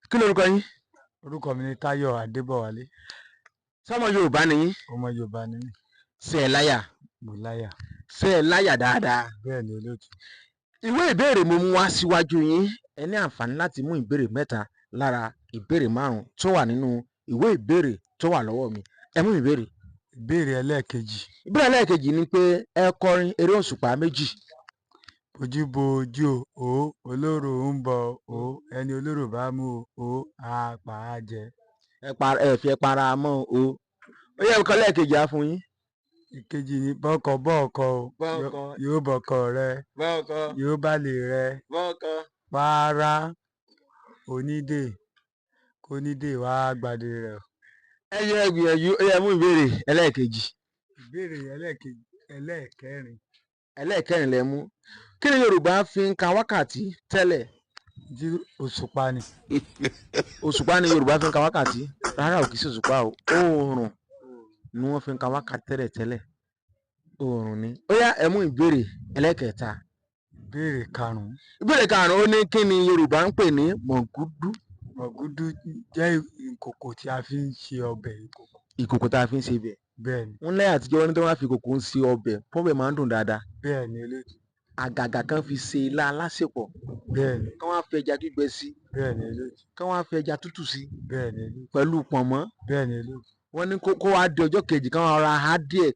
Kí lorúkọ yín? Orúkọ mi ni Táyọ̀ Adébọ̀wálé. Sọ́mọ Yorùbá ni yín? Ọmọ Yorùbá ni mí. Ṣé ẹ láyà? Mo láyà. Ṣé ẹ láyà dáadáa? Bẹ́ẹ̀ ni olóòtú. Ìwé ìbéèrè mo mú wá síwájú yín. Ẹ ní àǹfààní láti mú ìbéèrè mẹ́ta lára ìbéèrè 5 tó wà nínú ìwé ìbéèrè tó wà lọ́wọ́ mi. Ẹ mú ìbéèrè. Ìbéèrè ẹlẹ́ẹ̀kejì. Ìbéèrè ẹlẹ́ẹ̀kejì ni pé ẹ kọrin eré òṣùpá méjì. Bójúbójú o, olóró ń bọ̀ o, ẹni olóró bá mú o, á pa á jẹ. Ẹ fi ẹ para mọ́ o. Ó yẹ kọ́ lẹ́ẹ̀kejì á fún yín. Ìkejì ni bọ́kọ bọ́ọ̀kọ o, yóò bọ́kọ rẹ, yóò bálé rẹ, para onídè kónídè wá gbàdé rẹ. Ẹ yẹ gbìyànjú, ó yẹ mú ìbéèrè ẹlẹ́ẹ̀kejì. Ìbéèrè ẹlẹ́ẹ̀kẹrin. Ẹlẹ́ẹ̀kẹrin lẹ mú. Kí ni Yorùbá fi ń ka wákàtí tẹ́lẹ̀? Òṣùpá ni. Òṣùpá ni Yorùbá fi ń ka wákàtí? Rárá ò kì í ṣe òṣùpá o. Oòrùn ni wọ́n fi ń ka wákàtí tẹ́lẹ̀. Oòrùn ni. Ó yá ẹ mú ìbéèrè ẹlẹ́ẹ̀kẹta. Ìbéèrè karùn-ún. Ìbéèrè karùn-ún ó ní kí ni Yorùbá ń pè ní mọ̀gúdú? Mọ̀gúdú jẹ́ ìkòkò tí a fi ń ṣe ọbẹ̀ ìkòkò. Ìkòkò tá a fi ń ṣe ibẹ̀. Bẹ́ẹ̀ni. Wọ́n lẹ́yìn àtijọ́ wọn ní tí wọ́n bá fi ìkòkò ń ṣe ọbẹ̀, fọ́bẹ̀ máa ń dùn dáadáa. Bẹ́ẹ̀ni olóòtú. Àgàgà kan fi ṣe ilá alásèpọ̀. Bẹ́ẹ̀ni. Kán wá fi ẹja gbígbẹ sí. Bẹ́ẹ̀ni olóòtú. Kán wá fi ẹja tútù sí. Bẹ́ẹ̀ni olóòtú. Pẹ̀lú pọ̀nmọ́. Bẹ́ẹ̀ni olóòtú. Wọ́n ní kó wá di ọjọ́ kejì kán wá ra á díẹ̀.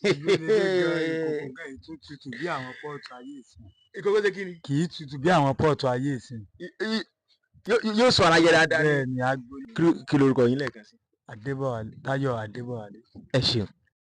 Ìkòkò gan tún tutù bí àwọn pọ́ọ̀tù ayé ìsìn. Ìkòkò ṣe kí ni? Kì í tutù bí àwọn pọ́ọ̀tù ayé ìsìn. Yóò sọ ara yẹ dáadáa. Bẹ́ẹ̀ni agbo. Kí lorúkọ yín lẹ́ẹ̀kan sí? Táyọ̀ Adébọ̀wálé. Ẹ ṣeun.